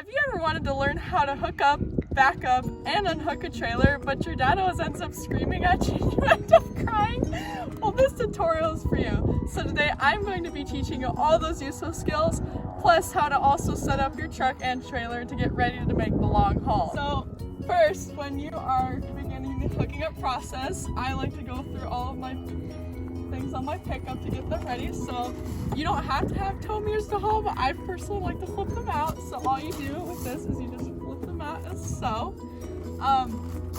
Have you ever wanted to learn how to hook up, back up, and unhook a trailer, but your dad always ends up screaming at you and you end up crying? Well, this tutorial is for you. So today I'm going to be teaching you all those useful skills, plus how to also set up your truck and trailer to get ready to make the long haul. So first, when you are beginning the hooking up process, I like to go through all of my things on my pickup to get them ready. So you don't have to have tow mirrors to haul, but I personally like to flip them out. So all you do with this is you just flip them out as so.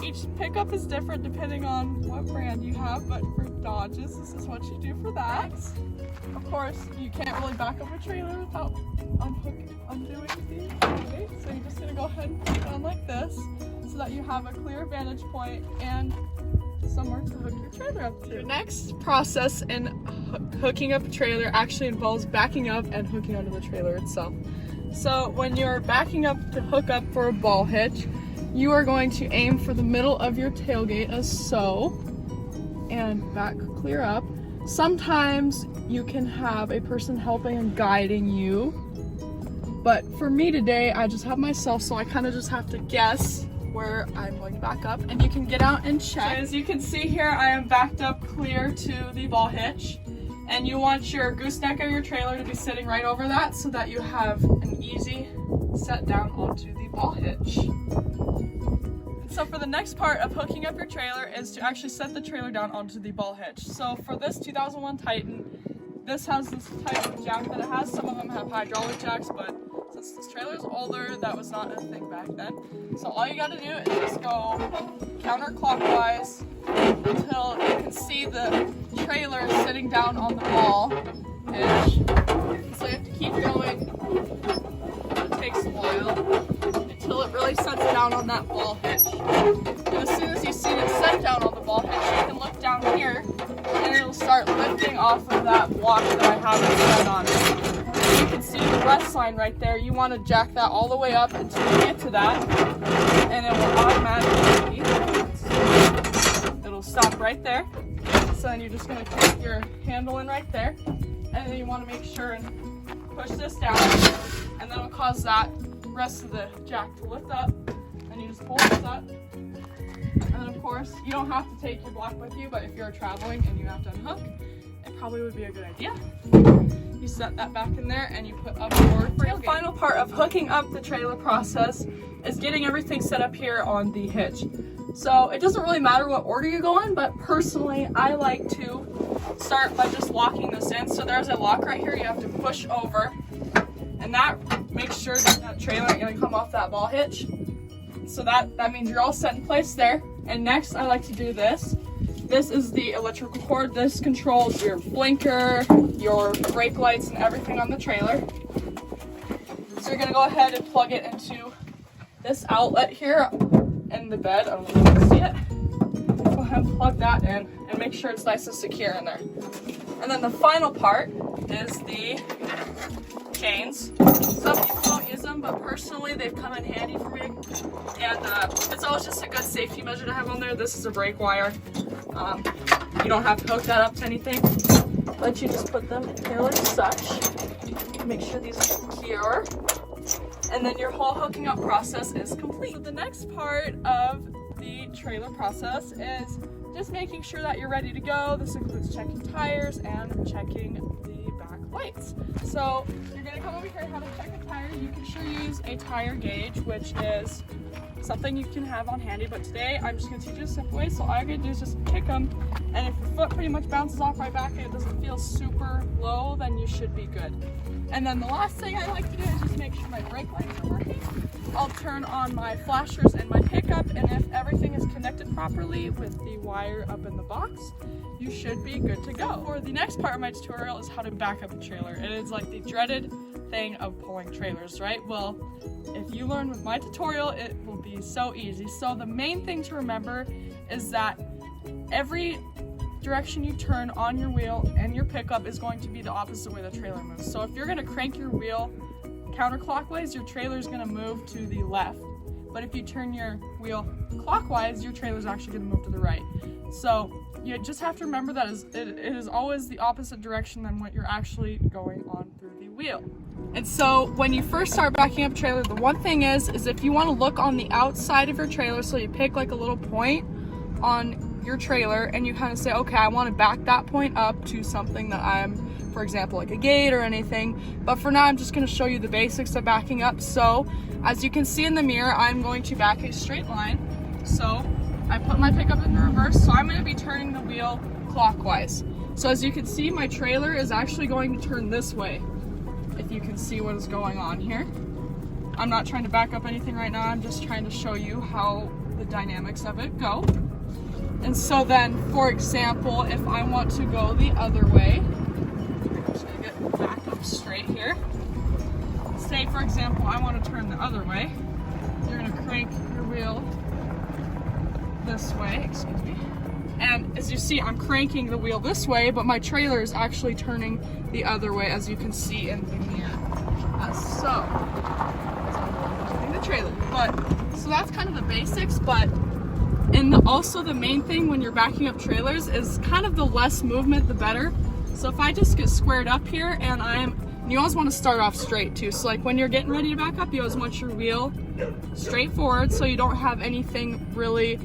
Each pickup is different depending on what brand you have, but for Dodges, this is what you do for that. Of course, you can't really back up a trailer without undoing the tailgate. So you're just gonna go ahead and put it on like this so that you have a clear vantage point and somewhere to hook your trailer up to. The next process in hooking up a trailer actually involves backing up and hooking onto the trailer itself. So when you're backing up to hook up for a ball hitch, you are going to aim for the middle of your tailgate as so, and back clear up. Sometimes you can have a person helping and guiding you, but for me today, I just have myself, so I kind of just have to guess where I'm going to back up, and you can get out and check. So as you can see here, I am backed up clear to the ball hitch, and you want your gooseneck of your trailer to be sitting right over that so that you have an easy set down onto the ball hitch. So for the next part of hooking up your trailer is to actually set the trailer down onto the ball hitch. So for this 2001 Titan, this has this type of jack that it has. Some of them have hydraulic jacks, but since this trailer is older, that was not a thing back then. So all you gotta do is just go counterclockwise until you can see the trailer sitting down on the ball hitch. So you have to keep going. It takes a while until it really sets down on that ball hitch. And as soon as you see it set down on the ball hitch, you can look down here and it'll start lifting off of that block that I have it set on. You can see the rest line right there. You want to jack that all the way up until you get to that, and it will automatically, it'll stop right there. So then you're just going to take your handle in right there, and then you want to make sure and push this down, and that'll cause that rest of the jack to lift up, and you just pull this up. And then of course, you don't have to take your block with you, but if you're traveling and you have to unhook, it probably would be a good idea. You set that back in there and you put up your tailgate. The final part of hooking up the trailer process is getting everything set up here on the hitch. So it doesn't really matter what order you go in, but personally I like to start by just locking this in. So there's a lock right here you have to push over, and that makes sure that that trailer ain't gonna come off that ball hitch. So that means you're all set in place there. And next I like to do this. This is the electrical cord. This controls your blinker, your brake lights, and everything on the trailer. So you're gonna go ahead and plug it into this outlet here in the bed. I don't know if you can see it. Go ahead and plug that in and make sure it's nice and secure in there. And then the final part is the chains. Some people don't use them, but personally they've come in handy for me. And it's always just a good safety measure to have on there. This is a brake wire. You don't have to hook that up to anything, but you just put them here like such. Make sure these are secure, and then your whole hooking up process is complete. So the next part of the trailer process is just making sure that you're ready to go. This includes checking tires and checking the back lights. So you're gonna come over here how to check a tire. You can sure use a tire gauge, which is something you can have on handy, but today I'm just going to teach you a simple way. So all you're going to do is just kick them, and if your foot pretty much bounces off right back and it doesn't feel super low, then you should be good. And then the last thing I like to do is just make sure my brake lights are working. I'll turn on my flashers and my pickup, and if everything is connected properly with the wire up in the box, you should be good to go. For the next part of my tutorial is how to back up a trailer. It is like the dreaded thing of pulling trailers, right? Well, if you learn with my tutorial, it will be so easy. So the main thing to remember is that every direction you turn on your wheel and your pickup is going to be the opposite way the trailer moves. So if you're going to crank your wheel counterclockwise, your trailer is going to move to the left. But if you turn your wheel clockwise, your trailer is actually going to move to the right. So you just have to remember that it is always the opposite direction than what you're actually going on through the wheel. And so when you first start backing up a trailer, the one thing is if you want to look on the outside of your trailer, so you pick like a little point on your trailer and you kind of say, okay, I want to back that point up to something that I'm, for example, like a gate or anything. But for now, I'm just going to show you the basics of backing up. So as you can see in the mirror, I'm going to back a straight line. So I put my pickup in reverse, so I'm going to be turning the wheel clockwise. So as you can see, my trailer is actually going to turn this way. If you can see what is going on here. I'm not trying to back up anything right now, I'm just trying to show you how the dynamics of it go. And so then, for example, if I want to go the other way, I'm just gonna get back up straight here. Say, for example, I want to turn the other way. You're gonna crank your wheel this way, excuse me. And as you see, I'm cranking the wheel this way, but my trailer is actually turning the other way, as you can see in the mirror. As so. I'm turning the trailer. But, so that's kind of the basics, but also the main thing when you're backing up trailers is kind of the less movement, the better. So if I just get squared up here and you always want to start off straight too. So like when you're getting ready to back up, you always want your wheel straight forward so you don't have anything really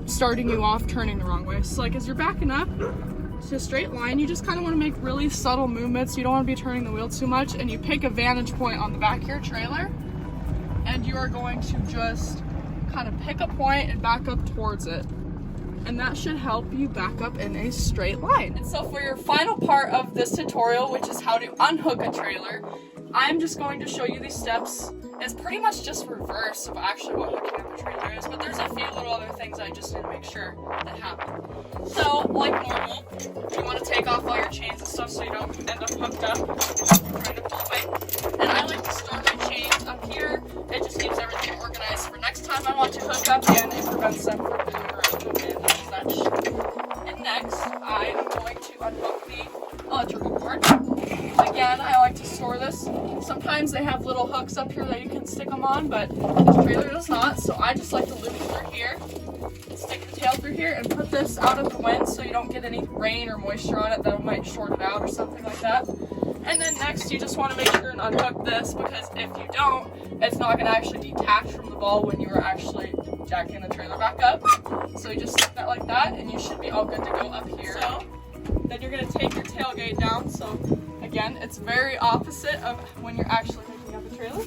starting you off turning the wrong way. So like as you're backing up to a straight line, you just kind of want to make really subtle movements. You don't want to be turning the wheel too much, and you pick a vantage point on the back of your trailer and you are going to just kind of pick a point and back up towards it. And that should help you back up in a straight line. And so for your final part of this tutorial, which is how to unhook a trailer, I'm just going to show you these steps. It's pretty much just reverse of actually what hooking up a trailer is, but there's a few little other things I just need to make sure that happen. So, like normal, you want to take off all your chains and stuff so you don't end up hooked up trying to pull away. And I like to store my chains up here. It just keeps everything organized for next time I want to hook up, and it prevents them from moving around and such. And next, I am going to unhook the electrical cord. Again, I like to store this. Sometimes they have little hooks up here that you can stick them on, but this trailer does not, so I just like to loop it through here, stick the tail through here, and put this out of the wind so you don't get any rain or moisture on it that might short it out or something like that. And then next, you just want to make sure and unhook this, because if you don't, it's not going to actually detach from the ball when you are actually jacking the trailer back up. So you just stick that like that, and you should be all good to go up here. So then you're going to take your tailgate down. So again, it's very opposite of when you're actually picking up a trailer.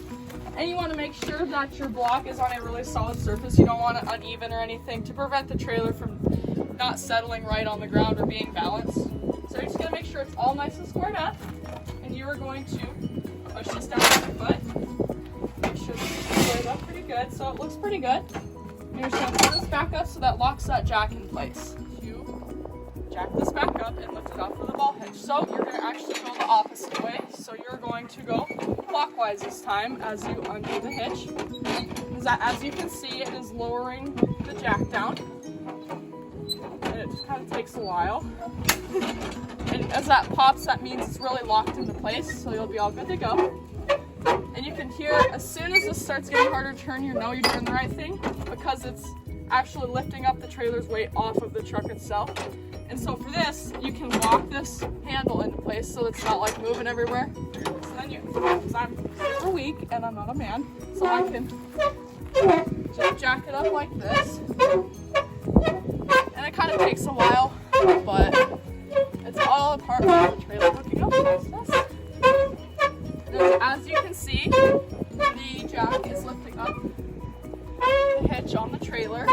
And you want to make sure that your block is on a really solid surface. You don't want it uneven or anything to prevent the trailer from not settling right on the ground or being balanced. So you're just going to make sure it's all nice and squared up. And you are going to push this down with your foot. Make sure this is squared up pretty good so it looks pretty good. And you're just going to pull this back up so that locks that jack in place. Jack this back up and lift it off of the ball hitch. So you're going to actually go the opposite way. So you're going to go clockwise this time as you undo the hitch. As you can see, it is lowering the jack down. And it just kind of takes a while. And as that pops, that means it's really locked into place, so you'll be all good to go. And you can hear, as soon as this starts getting harder to turn, you know you're doing the right thing, because it's actually lifting up the trailer's weight off of the truck itself. And so for this, you can lock this handle into place so it's not like moving everywhere. So then because I'm super weak and I'm not a man, so I can just jack it up like this. And it kind of takes a while, but it's all a part of the trailer hooking up process. And as you can see, the jack is lifting up the hitch on the trailer.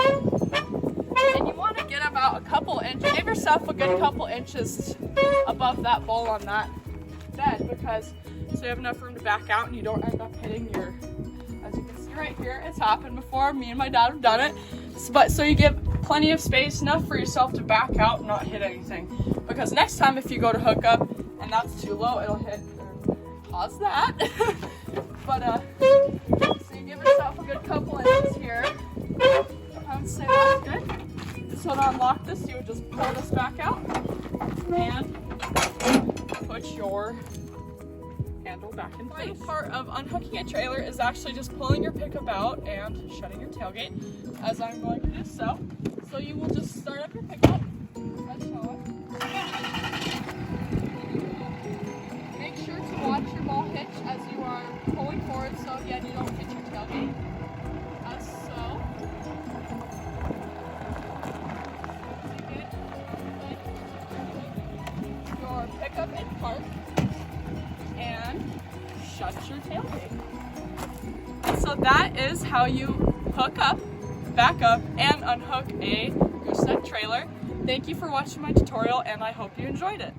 And you want to get about a couple inches, give yourself a good couple inches above that ball on that bed, because so you have enough room to back out and you don't end up hitting your, as you can see right here, it's happened before, me and my dad have done it, so you give plenty of space, enough for yourself to back out and not hit anything, because next time if you go to hook up and that's too low, it'll hit, pause that, but so you give yourself a good couple inches here. I would say that's good. So to unlock this, you would just pull this back out and put your handle back in place. The part of unhooking a trailer is actually just pulling your pickup out and shutting your tailgate, as I'm going to do so. So you will just start up your pickup. Make sure to watch your ball pitch as you are pulling forward, so again, you don't hit your tailgate. As so. Your pickup in park and shut your tailgate. And so that is how you hook up, back up, and unhook a gooseneck trailer. Thank you for watching my tutorial, and I hope you enjoyed it.